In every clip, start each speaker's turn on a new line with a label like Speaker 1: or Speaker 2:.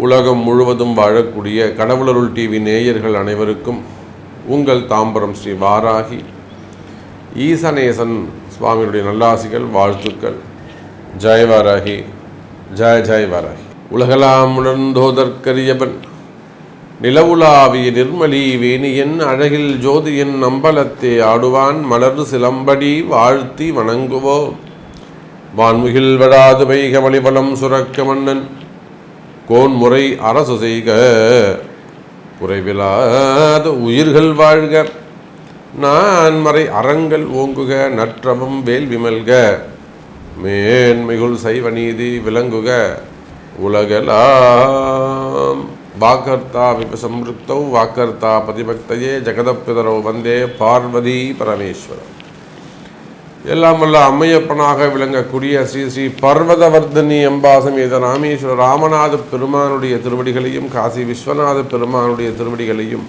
Speaker 1: உலகம் முழுவதும் வாழக்கூடிய கடவுளருள் டிவி நேயர்கள் அனைவருக்கும் உங்கள் தாம்பரம் ஸ்ரீ வாராகி ஈசனேசன் சுவாமியுடைய நல்லாசிகள், வாழ்த்துக்கள். ஜெய் வாராகி, ஜெய் ஜெய் வாராகி. உலகலாம் உணர்ந்தோதற்கரியவன் நிலவுலாவிய நிர்மலி வேணியன் அழகில் ஜோதியன் நம்பலத்தே ஆடுவான் மலர் சிலம்படி வாழ்த்தி வணங்குவோ வான்முகில் வடாது வைக வழிவலம் சுரக்க மன்னன் கோன்முறை அரசு செய்க குறைவிலாத உயிர்கள் வாழ்க நான்மறை அறங்கள் ஓங்குக நற்றவம் வேல் விமல்க மேன்மிகுள் சைவ நீதி விளங்குக உலகலாம். வாக்கர்த்தா விபசம்ருக்தௌ வாக்கர்த்தா பதிபக்தையே ஜெகதப்பிதரோ வந்தே பார்வதி பரமேஸ்வரம். எல்லாம் வல்ல அம்மையப்பனாக விளங்கக்கூடிய ஸ்ரீ ஸ்ரீ பர்வதவர்தனி அம்பாசமேத ராமேஸ்வர ராமநாத பெருமானுடைய திருவடிகளையும் காசி விஸ்வநாத பெருமானுடைய திருவடிகளையும்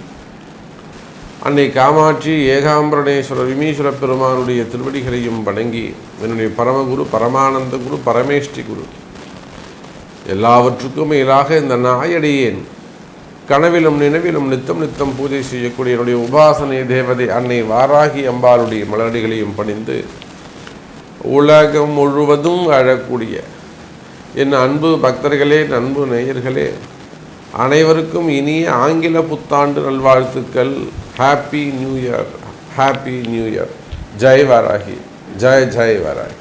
Speaker 1: அன்னை காமாட்சி ஏகாம்பரணேஸ்வர விமீஸ்வர பெருமானுடைய திருவடிகளையும் வணங்கி என்னுடைய பரமகுரு பரமானந்த குரு பரமேஷ்டி குரு எல்லாவற்றுக்கும் மேலாக இந்த நாயடியேன் கனவிலும் நினைவிலும் நித்தம் நித்தம் பூஜை செய்யக்கூடிய என்னுடைய உபாசனை தேவதை அன்னை வாராகி அம்பாளுடைய மலரடிகளையும் பணிந்து உலகம் முழுவதும் வாழக்கூடிய என் அன்பு பக்தர்களே, அன்பு நேயர்களே அனைவருக்கும் இனிய ஆங்கில புத்தாண்டு நல்வாழ்த்துக்கள். Happy new year, happy new year. Jai Varahi, Jai Jai Varahi.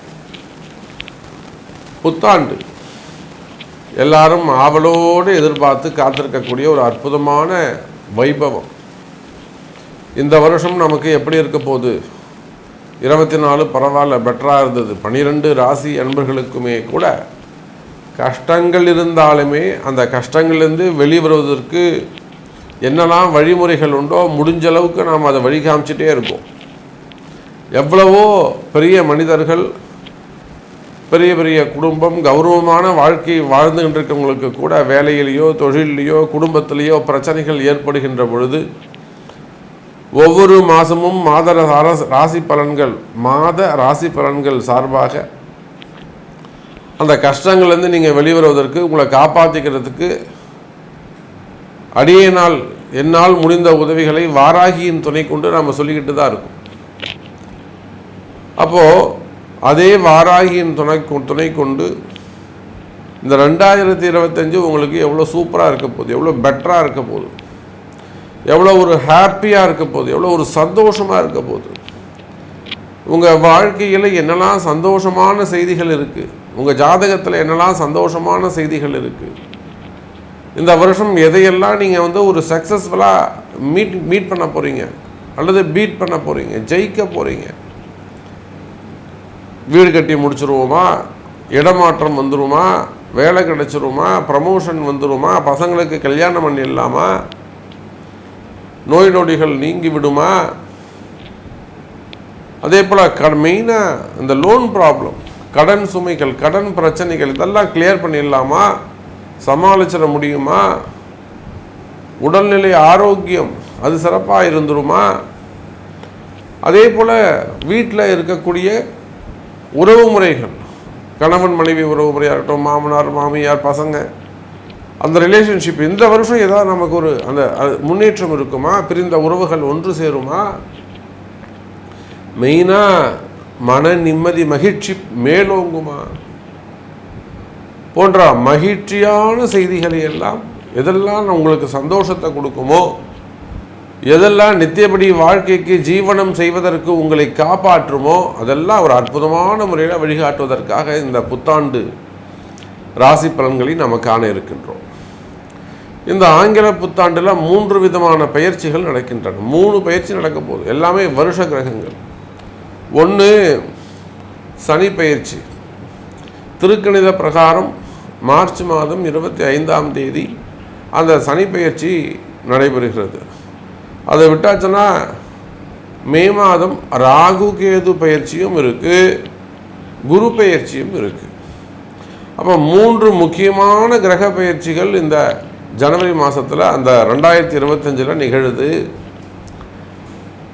Speaker 1: புத்தாண்டு எல்லாரும் ஆவலோடு எதிர்பார்த்து காத்திருக்கக்கூடிய ஒரு அற்புதமான வைபவம். இந்த வருஷம் நமக்கு எப்படி இருக்க போகுது? 24 பரவாயில்ல, பெட்டராக இருந்தது. 12 ராசி அன்பர்களுக்குமே கூட கஷ்டங்கள் இருந்தாலுமே அந்த கஷ்டங்கள்லேருந்து வெளிவருவதற்கு என்னெல்லாம் வழிமுறைகள் உண்டோ முடிஞ்ச அளவுக்கு நாம் அதை வழி காமிச்சிட்டே இருக்கோம். எவ்வளவோ பெரிய மனிதர்கள், பெரிய பெரிய குடும்பம், கௌரவமான வாழ்க்கை வாழ்ந்துகிட்டு இருக்கவங்களுக்கு கூட வேலையிலேயோ தொழிலையோ குடும்பத்திலேயோ பிரச்சனைகள் ஏற்படுகின்ற பொழுது ஒவ்வொரு மாதமும் மாத ராசி பலன்கள் சார்பாக அந்த கஷ்டங்கள்லேருந்து நீங்கள் வெளிவருவதற்கு உங்களை காப்பாற்றிக்கிறதுக்கு என்னால் முடிந்த உதவிகளை வாராகியின் துணை கொண்டு நாம் சொல்லிக்கிட்டு தான் இருக்கோம். அப்போது அதே வாராகியின் துணை கொண்டு இந்த 2025 உங்களுக்கு எவ்வளோ சூப்பராக இருக்க போகுது, எவ்வளோ பெட்டராக இருக்க போகுது, எவ்வளோ ஒரு ஹாப்பியாக இருக்க போகுது, எவ்வளோ ஒரு சந்தோஷமாக இருக்க போகுது. உங்கள் வாழ்க்கையில் என்னெல்லாம் சந்தோஷமான செய்திகள் இருக்குது, உங்கள் ஜாதகத்தில் என்னெல்லாம் சந்தோஷமான செய்திகள் இருக்குது. இந்த வருஷம் எதையெல்லாம் நீங்கள் ஒரு சக்ஸஸ்ஃபுல்லாக மீட் பண்ண போகிறீங்க அல்லது பீட் பண்ண போகிறீங்க, ஜெயிக்க போகிறீங்க. வீடு கட்டி முடிச்சிருவோமா, இடமாற்றம் வந்துடுமா, வேலை கிடைச்சிருமா, ப்ரமோஷன் வந்துடுமா, பசங்களுக்கு கல்யாணம் பண்ணிடலாமா, நோய் நொடிகள் நீங்கி விடுமா, அதே போல் மெயினாக இந்த லோன் ப்ராப்ளம், கடன் சுமைகள், கடன் பிரச்சனைகள் இதெல்லாம் கிளியர் பண்ணிடலாமா, சமாளிச்சிட முடியுமா, உடல்நிலை ஆரோக்கியம் அது சிறப்பாக இருந்துருமா, அதே போல் வீட்டில் இருக்கக்கூடிய உறவு முறைகள், கணவன் மனைவி உறவு முறையாக இருக்கட்டும், மாமனார் மாமியார் பசங்க, அந்த ரிலேஷன்ஷிப் இந்த வருஷம் ஏதாவது நமக்கு ஒரு அந்த முன்னேற்றம் இருக்குமா, பிரிந்த உறவுகள் ஒன்று சேருமா, மெயினாக மன நிம்மதி மகிழ்ச்சி மேலோங்குமா போன்ற மகிழ்ச்சியான செய்திகளை எல்லாம் எதெல்லாம் உங்களுக்கு சந்தோஷத்தை கொடுக்குமோ, எதெல்லாம் நித்தியபடி வாழ்க்கைக்கு ஜீவனம் செய்வதற்கு உங்களை காப்பாற்றுமோ அதெல்லாம் ஒரு அற்புதமான முறையில் வழிகாட்டுவதற்காக இந்த புத்தாண்டு ராசி பலன்களை நம்ம காண இருக்கின்றோம். இந்த ஆங்கில புத்தாண்டில் 3 விதமான பயிற்சிகள் நடக்கின்றன. 3 பயிற்சி நடக்க போகுது. எல்லாமே வருஷ கிரகங்கள். 1 சனி பயிற்சி. திருக்கணித பிரகாரம் மார்ச் மாதம் 25ஆம் தேதி அந்த சனி பயிற்சி நடைபெறுகிறது. அதை விட்டாச்சுன்னா மே மாதம் ராகு கேது பயிற்சியும் இருக்குது, குரு பயிற்சியும் இருக்குது. அப்போ 3 முக்கியமான கிரக பயிற்சிகள் இந்த ஜனவரி மாதத்தில் அந்த 2025 நிகழுது.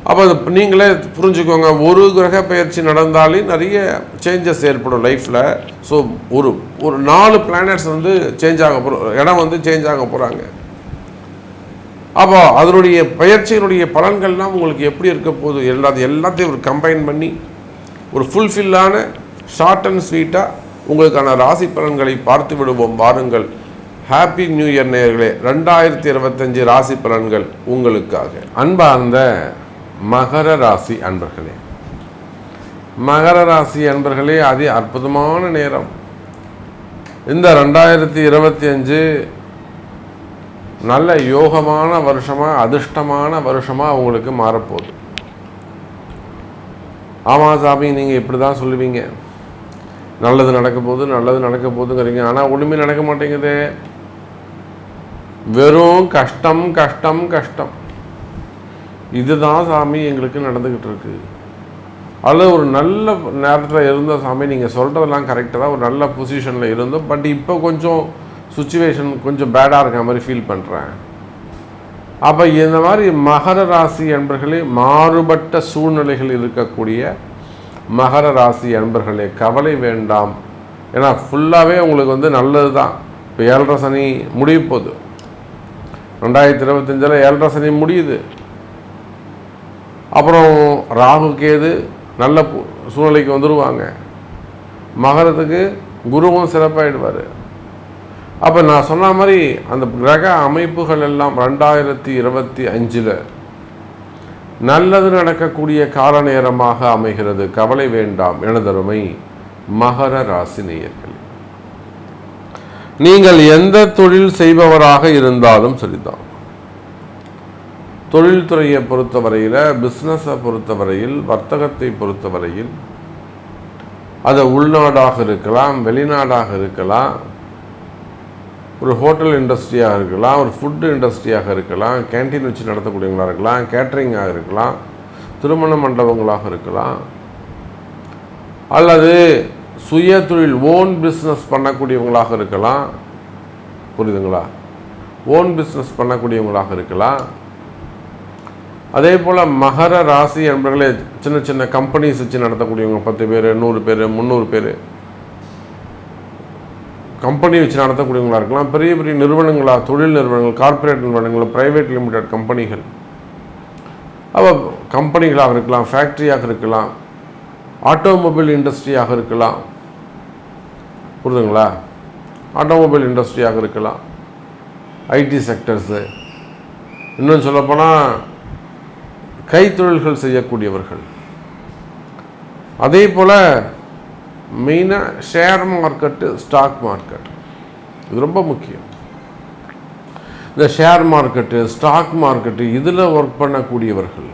Speaker 1: அப்போ அது நீங்களே புரிஞ்சுக்கோங்க, ஒரு கிரக பயிற்சி நடந்தாலே நிறைய சேஞ்சஸ் ஏற்படும் லைஃப்பில். ஸோ ஒரு ஒரு 4 பிளானட்ஸ் வந்து சேஞ்ச் ஆக இடம் வந்து சேஞ்ச் ஆக போகிறாங்க. அப்போ அதனுடைய பயிற்சியினுடைய பலன்கள்லாம் உங்களுக்கு எப்படி இருக்க போகுது, எல்லாத்தையும் ஒரு கம்பைன் பண்ணி ஒரு ஃபுல்ஃபில்லான ஷார்ட் அண்ட் ஸ்வீட்டாக உங்களுக்கான ராசி பலன்களை பார்த்து விடுவோம். வாருங்கள். ஹாப்பி நியூ இயர் நேயர்களே. 2025 ராசி பலன்கள் உங்களுக்காக. அன்பார்ந்த மகர ராசி அன்பர்களே, மகர ராசி அன்பர்களே, அதி அற்புதமான நேரம். இந்த 2025 நல்ல யோகமான வருஷமாக, அதிர்ஷ்டமான வருஷமாக உங்களுக்கு மாறப்போகுது. ஆமாம் சாமி, நீங்கள் இப்படி தான் சொல்லுவீங்க, நல்லது நடக்க போகுது நல்லது நடக்க போகுதுங்கிறீங்க. ஆனால் ஒன்றுமே நடக்க மாட்டேங்குது. வெறும் கஷ்டம் கஷ்டம் கஷ்டம். இதுதான் சாமி எங்களுக்கு நடந்துக்கிட்டு இருக்கு. அதில் ஒரு நல்ல நேரத்தில் இருந்த சாமி, நீங்கள் சொல்கிறதெல்லாம் கரெக்டாக தான், ஒரு நல்ல பொசிஷனில் இருந்தோம். பட் இப்போ கொஞ்சம் சுச்சுவேஷன் கொஞ்சம் பேடாக இருக்க மாதிரி ஃபீல் பண்ணுறேன். அப்போ இந்த மாதிரி மகர ராசி அன்பர்களே, மாறுபட்ட சூழ்நிலைகள் இருக்கக்கூடிய மகர ராசி அன்பர்களே, கவலை வேண்டாம். ஏன்னா ஃபுல்லாகவே உங்களுக்கு வந்து நல்லது தான். இப்போ 7.5 சனி முடிய போகுது. 2025 7.5 சனி முடியுது. அப்புறம் ராகு கேது நல்ல சூழ்நிலைக்கு வந்துடுவாங்க. மகரத்துக்கு குருவும் சிறப்பாயிடுவார். அப்போ நான் சொன்ன மாதிரி அந்த கிரக அமைப்புகள் எல்லாம் 2025 நல்லது நடக்கக்கூடிய கால நேரமாக அமைகிறது. கவலை வேண்டாம் எனதருமை மகர ராசி நேயர்களே. நீங்கள் எந்த தொழில் செய்பவராக இருந்தாலும் சரிதான். தொழில்துறையை பொறுத்தவரையில், பிஸ்னஸை பொறுத்தவரையில், வர்த்தகத்தை பொறுத்தவரையில், அது உள்நாடாக இருக்கலாம், வெளிநாடாக இருக்கலாம், ஒரு ஹோட்டல் இண்டஸ்ட்ரியாக இருக்கலாம், ஒரு ஃபுட்டு இண்டஸ்ட்ரியாக இருக்கலாம், கேன்டீன் வச்சு நடத்தக்கூடியவங்களாக இருக்கலாம், கேட்ரிங்காக இருக்கலாம், திருமண மண்டபங்களாக இருக்கலாம், அல்லது சுய தொழில் ஓன் பிஸ்னஸ் பண்ணக்கூடியவங்களாக இருக்கலாம். புரியுதுங்களா? ஓன் பிஸ்னஸ் பண்ணக்கூடியவங்களாக இருக்கலாம். அதே போல் மகர ராசி என்பவர்களே, சின்ன சின்ன கம்பெனிஸ் வச்சு நடத்தக்கூடியவங்க, 10 பேர் 100 பேர் 300 பேர் கம்பெனி வச்சு நடத்தக்கூடியவங்களாக இருக்கலாம். பெரிய பெரிய நிறுவனங்களாக, தொழில் நிறுவனங்கள், கார்ப்பரேட் நிறுவனங்கள், ப்ரைவேட் லிமிடெட் கம்பெனிகள், அப்போ கம்பெனிகளாக இருக்கலாம், ஃபேக்ட்ரியாக இருக்கலாம், ஆட்டோமொபைல் இண்டஸ்ட்ரியாக இருக்கலாம். புரியுதுங்களா? ஆட்டோமொபைல் இண்டஸ்ட்ரியாக இருக்கலாம், ஐடி செக்டர்ஸு, இன்னும் சொல்லப்போனால் கைத்தொழில்கள் செய்யக்கூடியவர்கள். அதே போல் மெயினாக ஷேர் மார்க்கெட்டு, ஸ்டாக் மார்க்கெட், இது ரொம்ப முக்கியம். இந்த ஷேர் மார்க்கெட்டு, ஸ்டாக் மார்க்கெட்டு, இதில் ஒர்க் பண்ணக்கூடியவர்கள்.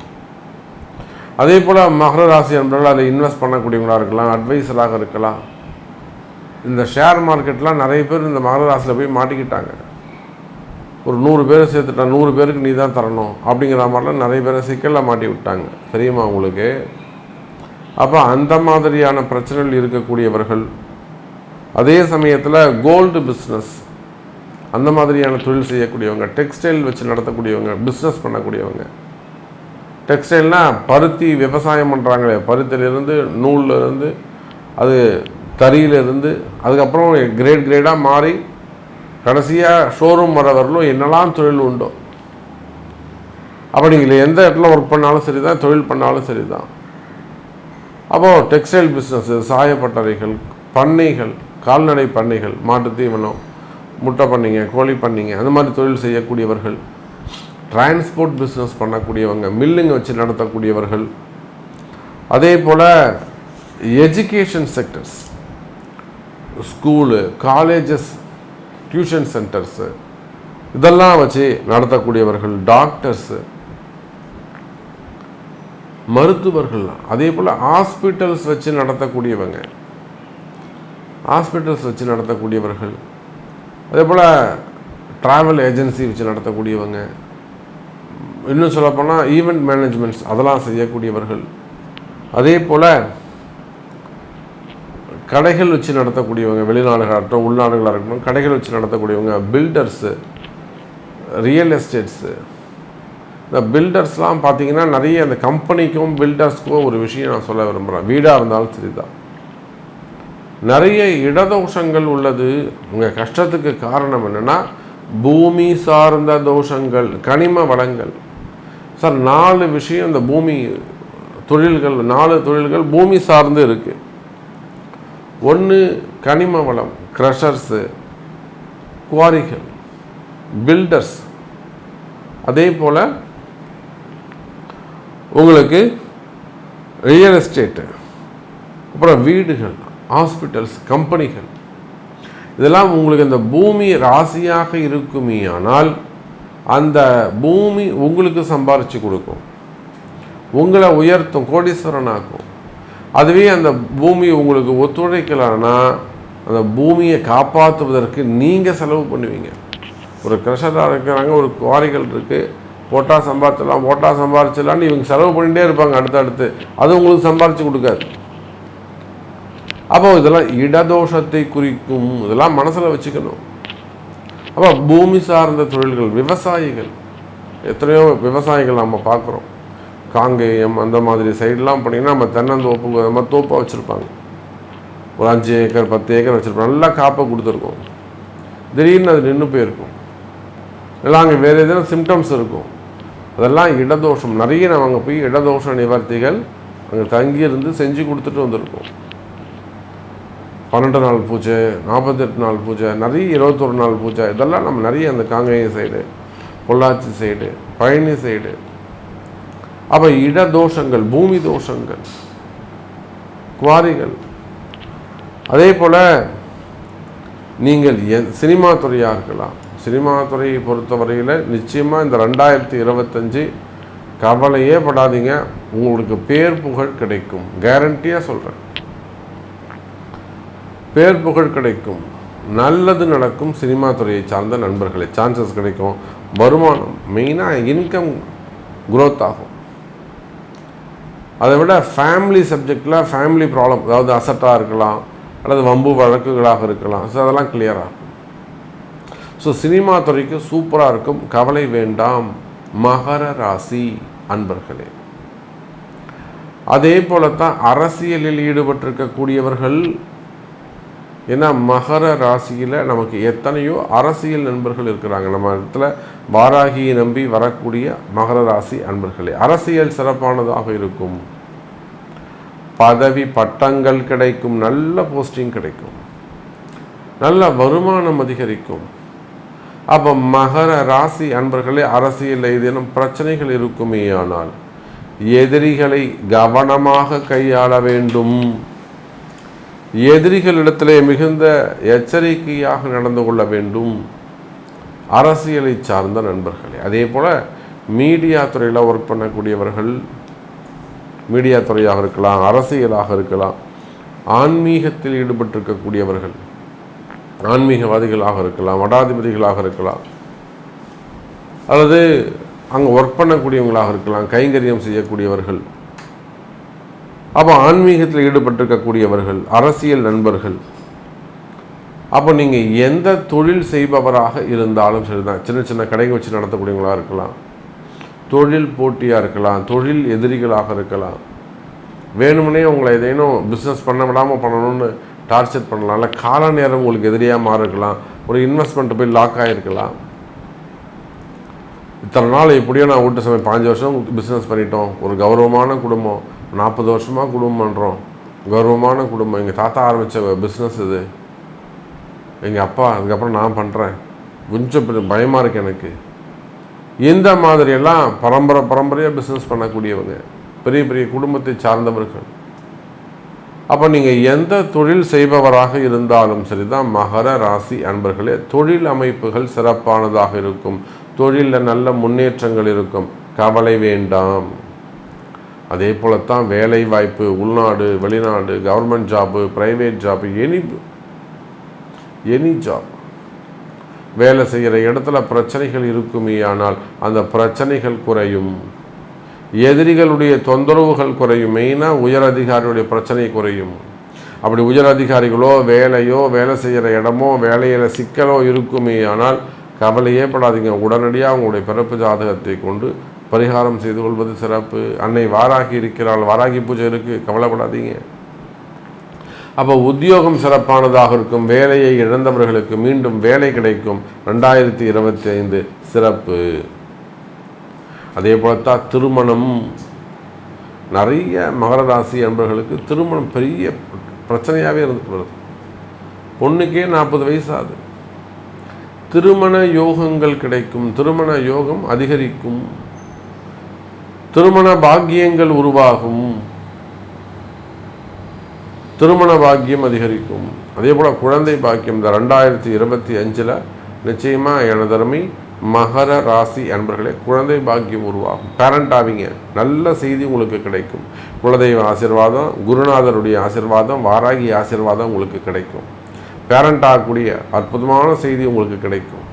Speaker 1: அதே போல் மகர ராசி என்பவர்கள் அதை இன்வெஸ்ட் பண்ணக்கூடியவங்களாக இருக்கலாம், அட்வைசராக இருக்கலாம். இந்த ஷேர் மார்க்கெட்லாம் நிறைய பேர் இந்த மகர ராசியில் போய் மாட்டிக்கிட்டாங்க. ஒரு 100 பேரை சேர்த்துட்டான், 100 பேருக்கு நீ தான் தரணும் அப்படிங்கிற மாதிரிலாம் நிறைய பேரை சிக்கலில் மாட்டி விட்டாங்க. தெரியுமா உங்களுக்கு? அப்போ அந்த மாதிரியான பிரச்சனைகள் இருக்கக்கூடியவர்கள், அதே சமயத்தில் கோல்டு பிஸ்னஸ், அந்த மாதிரியான தொழில் செய்யக்கூடியவங்க, டெக்ஸ்டைல் வச்சு நடத்தக்கூடியவங்க, பிஸ்னஸ் பண்ணக்கூடியவங்க. டெக்ஸ்டைல்னால் பருத்தி விவசாயம் பண்ணுறாங்களே, பருத்தியிலேருந்து நூல்லேருந்து, அது தறியிலிருந்து, அதுக்கப்புறம் கிரேடாக மாறி கடைசியாக ஷோரூம் வரவர்களும் என்னெல்லாம் தொழில் உண்டோ. அப்போ நீங்கள் எந்த இடத்துல ஒர்க் பண்ணாலும் சரி தான், தொழில் பண்ணாலும் சரி தான். அப்போது டெக்ஸ்டைல் பிஸ்னஸ்ஸு, சாயப்பட்டறைகள், பண்ணைகள், கால்நடை பண்ணைகள், மாட்டு தீவனம், முட்டை பண்ணைங்க, கோழி பண்ணைங்க, அந்த மாதிரி தொழில் செய்யக்கூடியவர்கள், டிரான்ஸ்போர்ட் பிஸ்னஸ் பண்ணக்கூடியவங்க, மில்லுங்க வச்சு நடத்தக்கூடியவர்கள். அதே போல் education sectors, school, colleges, tuition centres, இதெல்லாம் வச்சு நடத்தக்கூடியவர்கள், டாக்டர்ஸு, மருத்துவர்கள், அதே போல் ஹாஸ்பிட்டல்ஸ் வச்சு நடத்தக்கூடியவங்க, ஹாஸ்பிட்டல்ஸ் வச்சு நடத்தக்கூடியவர்கள், அதே போல் ட்ராவல் ஏஜென்சி வச்சு நடத்தக்கூடியவங்க, இன்னும் சொல்லப்போனால் ஈவெண்ட் மேனேஜ்மெண்ட்ஸ் அதெல்லாம் செய்யக்கூடியவர்கள். அதே போல் கடைகள் வச்சு நடத்தக்கூடியவங்க, வெளிநாடுகளாக இருக்கட்டும் உள்நாடுகளாக இருக்கட்டும், கடைகள் வச்சு நடத்தக்கூடியவங்க, பில்டர்ஸு, ரியல் எஸ்டேட்ஸு, இந்த பில்டர்ஸ்லாம் பார்த்தீங்கன்னா நிறைய அந்த கம்பெனிக்கும் பில்டர்ஸ்க்கும் ஒரு விஷயம் நான் சொல்ல விரும்புகிறேன். வீடாக இருந்தாலும் சரிதான், நிறைய இடதோஷங்கள் உள்ளது. உங்கள் கஷ்டத்துக்கு காரணம் என்னென்னா பூமி சார்ந்த தோஷங்கள், கனிம வளங்கள். சார் 4 விஷயம் இந்த பூமி தொழில்கள், 4 தொழில்கள் பூமி சார்ந்து இருக்குது. ஒன்று கனிம வளம், க்ரஷர்ஸு, குவாரிகள், பில்டர்ஸ். அதே போல் உங்களுக்கு ரியல் எஸ்டேட்டு, அப்புறம் வீடுகள், ஹாஸ்பிட்டல்ஸ், கம்பெனிகள். இதெல்லாம் உங்களுக்கு இந்த பூமி ராசியாக இருக்குமே ஆனால் அந்த பூமி உங்களுக்கு சம்பாரித்து கொடுக்கும், உங்களை உயர்த்தும், கோடீஸ்வரனாக்கும். அதுவே அந்த பூமி உங்களுக்கு ஒத்துழைக்கலான்னா அந்த பூமியை காப்பாற்றுவதற்கு நீங்கள் செலவு பண்ணுவீங்க. ஒரு கிரஷராக இருக்கிறாங்க, ஒரு குவாரிகள் இருக்குது, போட்டால் சம்பாரிச்சிடலான்னு இவங்க செலவு பண்ணிகிட்டே இருப்பாங்க அடுத்தடுத்து. அது உங்களுக்கு சம்பாரித்து கொடுக்காது. அப்போ இதெல்லாம் இடதோஷத்தை குறிக்கும். இதெல்லாம் மனசில் வச்சுக்கணும். அப்போ பூமி சார்ந்த தொழில்கள், விவசாயிகள், எத்தனையோ விவசாயிகள் நம்ம பார்க்குறோம். காங்கேயம் அந்த மாதிரி சைடெலாம் பண்ணிங்கன்னா நம்ம தென்னந்தோப்பு, அந்த மாதிரி தோப்பாக வச்சுருப்பாங்க. ஒரு 5 ஏக்கர் 10 ஏக்கர் வச்சுருப்பாங்க. நல்லா காப்பை கொடுத்துருக்கோம். திடீர்னு அது நின்று போயிருக்கும். எல்லாம் அங்கே வேறு எதுவும் சிம்டம்ஸ் இருக்கும். அதெல்லாம் இடதோஷம். நிறைய நம்ம அங்கே போய் இடதோஷ நிவர்த்திகள் அங்கே தங்கியிருந்து செஞ்சு கொடுத்துட்டு வந்திருக்கோம். 12 நாள் பூஜை, 48 நாள் பூஜை, நிறைய 21 நாள் பூஜை. இதெல்லாம் நம்ம நிறைய அந்த Kangeyam side, Pollachi side, Palani side. அப்போ இடதோஷங்கள், பூமி தோஷங்கள், குவாரிகள். அதே போல் நீங்கள் சினிமா துறையாக இருக்கலாம். சினிமா துறையை பொறுத்தவரையில் நிச்சயமாக இந்த 2025 கவலையே படாதீங்க, உங்களுக்கு பேர் புகழ் கிடைக்கும். கேரண்டியாக சொல்கிறேன், பேர் புகழ் கிடைக்கும், நல்லது நடக்கும். சினிமா துறையை சார்ந்த நண்பர்களே சான்சஸ் கிடைக்கும். வருமானம், மெயினாக இன்கம் குரோத் ஆகும். அதை விட ஃபேமிலி சப்ஜெக்டில் ஃபேமிலி ப்ராப்ளம், அதாவது அசட்டாக இருக்கலாம் அல்லது வம்பு வழக்குகளாக இருக்கலாம். ஸோ அதெல்லாம் கிளியராகும். ஸோ சினிமா துறைக்கு சூப்பராக இருக்கும், கவலை வேண்டாம் மகர ராசி அன்பர்களே. அதே போலத்தான் அரசியலில் ஈடுபட்டிருக்கக்கூடியவர்கள். ஏன்னா மகர ராசியில் நமக்கு எத்தனையோ அரசியல் நண்பர்கள் இருக்கிறாங்க. நம்ம இடத்துல வாராகியை நம்பி வரக்கூடிய மகர ராசி அன்பர்களே, அரசியல் சிறப்பானதாக இருக்கும். பதவி பட்டங்கள் கிடைக்கும், நல்ல போஸ்டிங் கிடைக்கும், நல்ல வருமானம் அதிகரிக்கும். அப்போ மகர ராசி அன்பர்களே, அரசியலில் ஏதேனும் பிரச்சனைகள் இருக்குமே ஆனால் எதிரிகளை கவனமாக கையாள வேண்டும். எதிரிகளிடத்திலே மிகுந்த எச்சரிக்கையாக நடந்து கொள்ள வேண்டும் அரசியலை சார்ந்த நண்பர்களே. அதே போல் மீடியா துறையில் ஒர்க் பண்ணக்கூடியவர்கள், மீடியா துறையாக இருக்கலாம், அரசியலாக இருக்கலாம், ஆன்மீகத்தில் ஈடுபட்டிருக்கக்கூடியவர்கள், ஆன்மீகவாதிகளாக இருக்கலாம், மடாதிபதிகளாக இருக்கலாம், அல்லது அங்கே ஒர்க் பண்ணக்கூடியவங்களாக இருக்கலாம், கைங்கரியம் செய்யக்கூடியவர்கள். அப்போ ஆன்மீகத்தில் ஈடுபட்டிருக்கக்கூடியவர்கள், அரசியல் நண்பர்கள். அப்போ நீங்கள் எந்த தொழில் செய்பவராக இருந்தாலும் சரிதான், சின்ன சின்ன கடைகள் வச்சு நடத்தக்கூடியவங்களாக இருக்கலாம், தொழில் போட்டியாக இருக்கலாம், தொழில் எதிரிகளாக இருக்கலாம், வேணும்னே உங்களை ஏதேனும் பிஸ்னஸ் பண்ண விடாமல் பண்ணணும்னு டார்ச்சர் பண்ணலாம், இல்லை கால நேரம் உங்களுக்கு எதிரியாக மாறிருக்கலாம், ஒரு இன்வெஸ்ட்மெண்ட் போய் லாக் ஆகிருக்கலாம். இத்தனை நாள் எப்படியோ நான் வீட்டு சமயம் 5 வருஷம் பிஸ்னஸ் பண்ணிட்டோம், ஒரு கௌரவமான குடும்பம், 40 வருஷமாக குடும்பம் பண்ணுறோம், கௌரவமான குடும்பம், எங்கள் தாத்தா ஆரம்பித்த பிஸ்னஸ் இது, எங்கள் அப்பா, அதுக்கப்புறம் நான் பண்ணுறேன், கொஞ்சம் பயமாக இருக்குது எனக்கு. இந்த மாதிரியெல்லாம் பரம்பரையாக பிஸ்னஸ் பண்ணக்கூடியவங்க, பெரிய பெரிய குடும்பத்தை சார்ந்தவர்கள். அப்போ நீங்கள் எந்த தொழில் செய்பவராக இருந்தாலும் சரிதான் மகர ராசி அன்பர்களே, தொழில் அமைப்புகள் சிறப்பானதாக இருக்கும், தொழிலில் நல்ல முன்னேற்றங்கள் இருக்கும், கவலை வேண்டாம். அதே போலத்தான் வேலை வாய்ப்பு, உள்நாடு வெளிநாடு, government job, private job, any job, வேலை செய்கிற இடத்துல பிரச்சனைகள் இருக்குமே ஆனால் அந்த பிரச்சனைகள் குறையும், எதிரிகளுடைய தொந்தரவுகள் குறையும், மெயினாக உயர் அதிகாரியுடைய பிரச்சனை குறையும். அப்படி உயர் அதிகாரிகளோ வேலையோ வேலை செய்கிற இடமோ வேலையில் சிக்கலோ இருக்குமே ஆனால் கவலையே படாதீங்க, உடனடியாக உங்களுடைய பிறப்பு ஜாதகத்தை கொண்டு பரிகாரம் செய்து கொள்வது சிறப்பு. அன்னை வாராகி இருக்கிறாள், வாராகி பூஜை இருக்குது, கவலைப்படாதீங்க. அப்போ உத்தியோகம் சிறப்பானதாக இருக்கும். வேலையை இழந்தவர்களுக்கு மீண்டும் வேலை கிடைக்கும். 2025 சிறப்பு. அதே போலத்தான் திருமணம். நிறைய மகர ராசி அன்பர்களுக்கு திருமணம் பெரிய பிரச்சனையாகவே இருந்துட்டு வருது. பொண்ணுக்கே 40 வயசு ஆகுது. திருமண யோகங்கள் கிடைக்கும், திருமண யோகம் அதிகரிக்கும், திருமண பாக்கியங்கள் உருவாகும், திருமண பாக்கியம் அதிகரிக்கும். அதே போல் குழந்தை பாக்கியம் இந்த 2025 நிச்சயமாக எனது அருமை மகர ராசி அன்பர்களே குழந்தை பாக்கியம் உருவாகும். பேரண்ட் ஆவீங்க, நல்ல செய்தி உங்களுக்கு கிடைக்கும். குலதெய்வ ஆசீர்வாதம், குருநாதருடைய ஆசீர்வாதம், வாராகி ஆசீர்வாதம் உங்களுக்கு கிடைக்கும். பேரண்ட் ஆகக்கூடிய அற்புதமான செய்தி உங்களுக்கு கிடைக்கும்.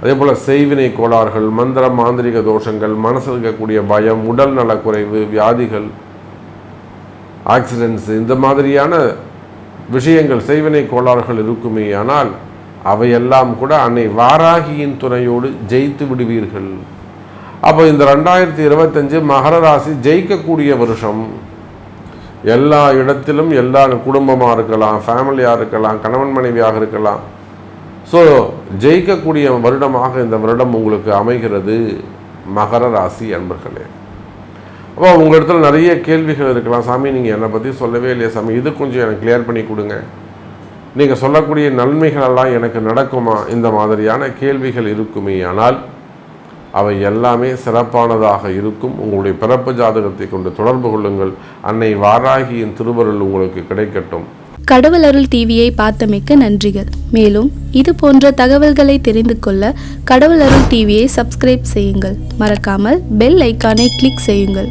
Speaker 1: அதே போல் செய்வினை கோளாறுகள், மந்திர மாந்திரிக தோஷங்கள், மனசில் இருக்கக்கூடிய பயம், உடல் நலக்குறைவு, வியாதிகள், ஆக்சிடென்ட்ஸ், இந்த மாதிரியான விஷயங்கள் செய்வினை கோளாறுகள் இருக்குமே. ஆனால் அவையெல்லாம் கூட அன்னை வாராகியின் துணையோடு ஜெயித்து விடுவீர்கள். அப்போ இந்த 2025 மகர ராசி ஜெயிக்கக்கூடிய வருஷம். எல்லா இடத்திலும் எல்லா குடும்பமாக இருக்கலாம், ஃபேமிலியாக இருக்கலாம், கணவன் மனைவியாக இருக்கலாம். ஸோ ஜெயிக்கக்கூடிய வருடமாக இந்த வருடம் உங்களுக்கு அமைகிறது மகர ராசி அன்பர்களே. அப்போ உங்கள் இடத்துல நிறைய கேள்விகள் இருக்கலாம். சாமி நீங்கள் என்னை பற்றி சொல்லவே இல்லையா சாமி, இது கொஞ்சம் எனக்கு கிளியர் பண்ணி கொடுங்க, நீங்கள் சொல்லக்கூடிய நன்மைகளெல்லாம் எனக்கு நடக்குமா, இந்த மாதிரியான கேள்விகள் இருக்குமே. ஆனால் அவை எல்லாமே சிறப்பானதாக இருக்கும். உங்களுடைய பிறப்பு ஜாதகத்தை கொண்டு தொடர்பு கொள்ளுங்கள். அன்னை வாராகியின் திருவருள் உங்களுக்கு கிடைக்கட்டும்.
Speaker 2: கடவுள் அருள் டிவியை பார்த்தமைக்கு நன்றிகள். மேலும் இது போன்ற தகவல்களை தெரிந்து கொள்ள கடவுள் அருள் டிவியை சப்ஸ்கிரைப் செய்யுங்கள். மறக்காமல் பெல் ஐக்கானை கிளிக் செய்யுங்கள்.